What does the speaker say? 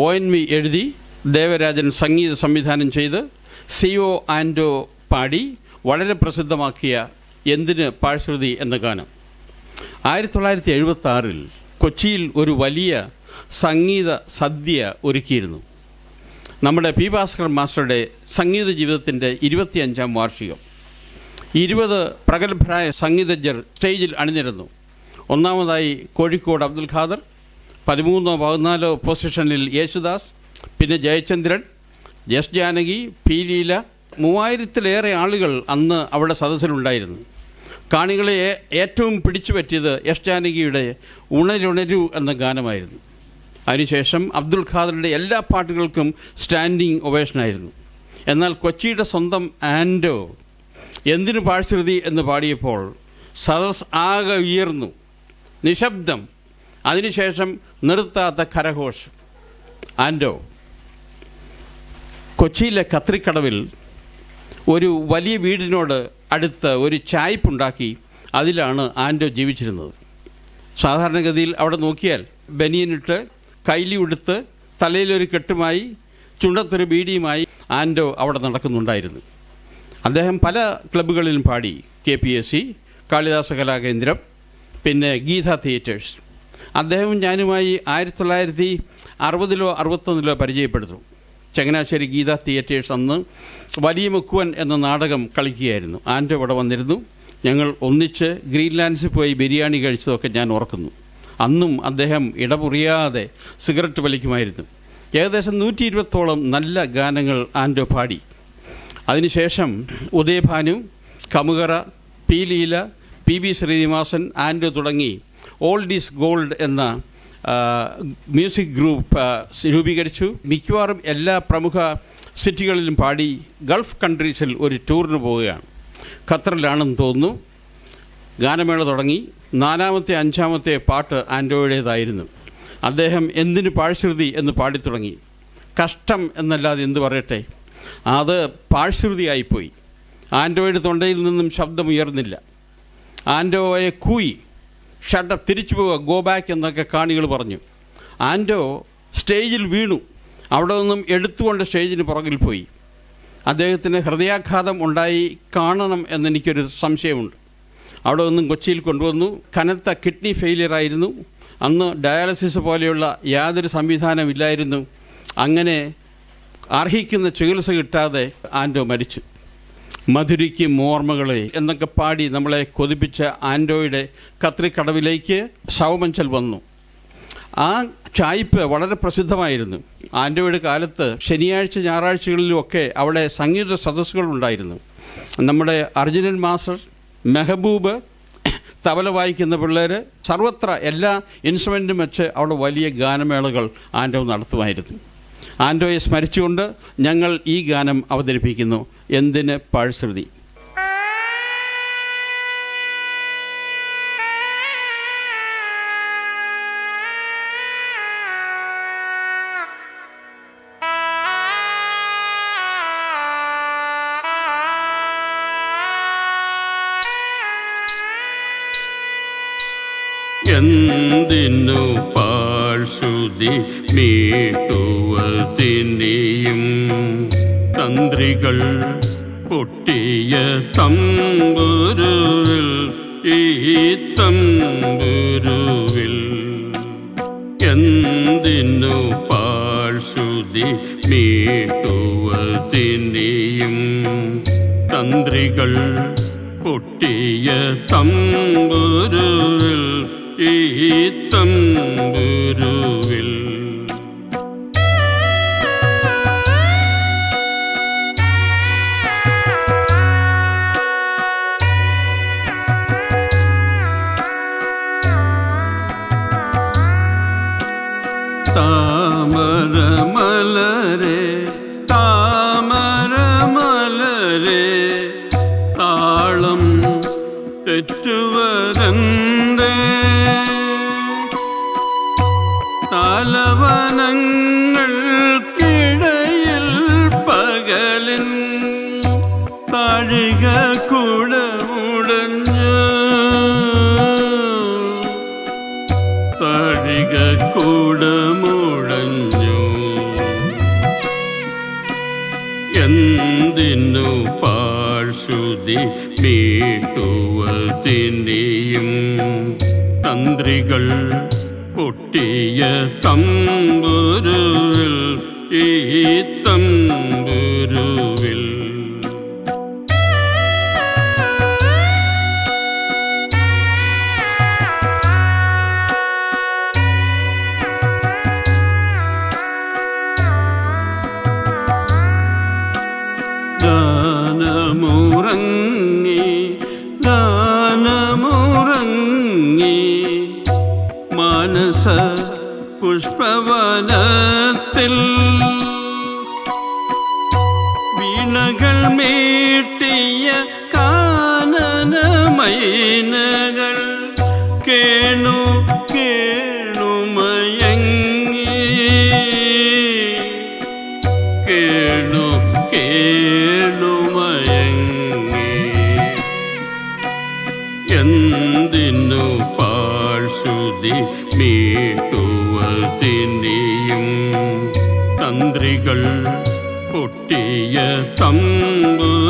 ONV എഴുതി, ദേവരാജൻ സംഗീത സംവിധാനം ചെയ്ത് CO ആൻഡോ പാടി വളരെ പ്രസിദ്ധമാക്കിയ എന്തിന് പാഴ്ശ്രുതി എന്ന ഗാനം 1976 കൊച്ചിയിൽ ഒരു വലിയ സംഗീത സദ്യ ഒരുക്കിയിരുന്നു. നമ്മുടെ P. ഭാസ്കരൻ മാസ്റ്ററുടെ സംഗീത ജീവിതത്തിൻ്റെ 25ാം വാർഷികം. 20 പ്രഗത്ഭരായ സംഗീതജ്ഞർ സ്റ്റേജിൽ അണിനിരന്നു. ഒന്നാമതായി കോഴിക്കോട് അബ്ദുൽ ഖാദർ, 13 14 പൊസിഷനിൽ യേശുദാസ്, പിന്നെ ജയചന്ദ്രൻ, എസ് ജാനകി, പി ലീല. 3000-ലേറെ ആളുകൾ അന്ന് അവിടെ സദസ്സിലുണ്ടായിരുന്നു. കാണികളെ ഏറ്റവും പിടിച്ചു പറ്റിയത് എസ് ജാനകിയുടെ ഉണരുണരു എന്ന ഗാനമായിരുന്നു. അതിനുശേഷം അബ്ദുൽ ഖാദറിൻ്റെ എല്ലാ പാട്ടുകൾക്കും സ്റ്റാൻഡിങ് ഒവേഷനായിരുന്നു. എന്നാൽ കൊച്ചിയുടെ സ്വന്തം ആൻഡോ എന്തിനു പാഴ്ശ്രുതി എന്ന് പാടിയപ്പോൾ സദസ് ആകെ ഉയർന്നു, നിശബ്ദം. അതിനുശേഷം നിർത്താത്ത കരഘോഷം. ആൻഡോ കൊച്ചിയിലെ കത്രിക്കടവിൽ ഒരു വലിയ വീടിനോട് അടുത്ത് ഒരു ചായ്പുണ്ടാക്കി അതിലാണ് ആൻഡോ ജീവിച്ചിരുന്നത്. സാധാരണഗതിയിൽ അവിടെ നോക്കിയാൽ ബനിയനിട്ട്, കൈലി ഉടുത്ത്, തലയിലൊരു കെട്ടുമായി, ചുണ്ടത്തൊരു ബീഡിയുമായി ആൻഡോ അവിടെ നടക്കുന്നുണ്ടായിരുന്നു. അദ്ദേഹം പല ക്ലബ്ബുകളിലും പാടി. KPSC, കാളിദാസ കലാകേന്ദ്രം, പിന്നെ ഗീത തിയേറ്റേഴ്സ്. അദ്ദേഹം ഞാനുമായി 1960-ലോ 61-ലോ പരിചയപ്പെടുന്നു. ചങ്ങനാശ്ശേരി ഗീത തിയേറ്റേഴ്സ് അന്ന് വലിയ മുക്കുവൻ എന്ന നാടകം കളിക്കുകയായിരുന്നു. ആൻഡോ ഇവിടെ വന്നിരുന്നു. ഞങ്ങൾ ഒന്നിച്ച് ഗ്രീൻലാൻഡ്സിൽ പോയി ബിരിയാണി കഴിച്ചതൊക്കെ ഞാൻ ഓർക്കുന്നു. അന്നും അദ്ദേഹം ഇടമുറിയാതെ സിഗരറ്റ് വലിക്കുമായിരുന്നു. ഏകദേശം 120ഓളം നല്ല ഗാനങ്ങൾ ആൻഡോ പാടി. അതിനുശേഷം ഉദയഭാനു, കമുകറ, പി ലീല, PB ശ്രീനിവാസൻ, ആൻഡോ തുടങ്ങി ഓൾഡ് ഈസ് ഗോൾഡ് എന്ന മ്യൂസിക് ഗ്രൂപ്പ് രൂപീകരിച്ചു. മിക്കവാറും എല്ലാ പ്രമുഖ സിറ്റികളിലും പാടി ഗൾഫ് കൺട്രീസിൽ ഒരു ടൂറിന് പോവുകയാണ്. ഖത്തറിലാണെന്ന് തോന്നുന്നു. ഗാനമേള തുടങ്ങി. 4ാമത്തെ 5ാമത്തെ പാട്ട് ആൻഡോയുടേതായിരുന്നു. അദ്ദേഹം എന്തിനു പാഴ്ശ്രുതി എന്ന് പാടിത്തുടങ്ങി. കഷ്ടം എന്നല്ലാതെ എന്തു പറയട്ടെ, അത് പാഴ്ശ്രുതിയായിപ്പോയി. ആൻഡോയുടെ തൊണ്ടയിൽ നിന്നും ശബ്ദമുയർന്നില്ല. ആൻഡോയെ കൂയി, ഷട്ടപ്പ്, തിരിച്ചു പോവുക, ഗോ ബാക്ക് എന്നൊക്കെ കാണികൾ പറഞ്ഞു. ആൻഡോ സ്റ്റേജിൽ വീണു. അവിടെ നിന്നും എടുത്തുകൊണ്ട് സ്റ്റേജിന് പുറകിൽ പോയി. അദ്ദേഹത്തിന് ഹൃദയാഘാതം ഉണ്ടായി കാണണം എന്നെനിക്കൊരു സംശയമുണ്ട്. അവിടെ നിന്നും കൊച്ചിയിൽ കൊണ്ടുവന്നു. കനത്ത കിഡ്നി ഫെയിലിയറായിരുന്നു. അന്ന് ഡയാലിസിസ് പോലെയുള്ള യാതൊരു സംവിധാനമില്ലായിരുന്നു. അങ്ങനെ അർഹിക്കുന്ന ചികിത്സ കിട്ടാതെ ആൻഡോ മരിച്ചു. മധുരിക്ക് ഓർമ്മകളെ എന്നൊക്കെ പാടി നമ്മളെ കൊതിപ്പിച്ച ആൻഡോയുടെ കത്രിക്കടവിലേക്ക് സൗമഞ്ചൽ വന്നു. ആ ചായ്പ് വളരെ പ്രസിദ്ധമായിരുന്നു. ആൻഡോയുടെ കാലത്ത് ശനിയാഴ്ച ഞായറാഴ്ചകളിലുമൊക്കെ അവിടെ സംഗീത സദസ്സുകളുണ്ടായിരുന്നു. നമ്മുടെ അർജുനൻ മാസ്റ്റർ, മെഹബൂബ്, തബല വായിക്കുന്ന പിള്ളേർ, സർവത്ര എല്ലാ ഇൻസ്ട്രുമെൻറ്റും വെച്ച് അവിടെ വലിയ ഗാനമേളകൾ ആൻഡോ നടത്തുമായിരുന്നു. ആൻഡോയെ സ്മരിച്ചുകൊണ്ട് ഞങ്ങൾ ഈ ഗാനം അവതരിപ്പിക്കുന്നു, എന്തിന് പാഴ്ശ്രുതി. എന്തിനു പാഴ്ശ്രുതി മീട്ടുവതിനെയും തന്ത്രികൾ പൊട്ടിയ തമ്പുരുവിൽ, ഈ തമ്പുരുവിൽ എന്തിനു പാഴ്ശ്രുതി മീട്ടുവതിനെയും തന്ത്രികൾ പൊട്ടിയ തമ്പുരുവിൽ, ഈ തമ്പുരുവിൽ താമരമലരെ, താമരമലരെ, താളം തെറ്റുവരണ്ടേ, തലവനങ്ങൾക്കിടയിൽ പകലിൻ താഴിക കുടമുടഞ്ഞു, താഴിക കുടമുടഞ്ഞു. എന്തിനു പാഴ്ശ്രുതി മീട്ടുവതിനെയും തന്ത്രികൾ പൊട്ടിയ തമ്പുരുവിൽ ഈ തമ്പുരുവിൽ ദാനമുറങ്ങി മാനസ പുഷ്പവനത്തിൽ വീണകൾ മീട്ടിയ കാനനമൈനകൾ കേണു കേണുമയങ്ങി കേണു കേണുമയങ്ങി എന്തിനു പാഴ്ശ്രുതി മീട്ടുവതിനെയും തന്ത്രികൾ പൊട്ടിയ തമ്പുരുവിൽ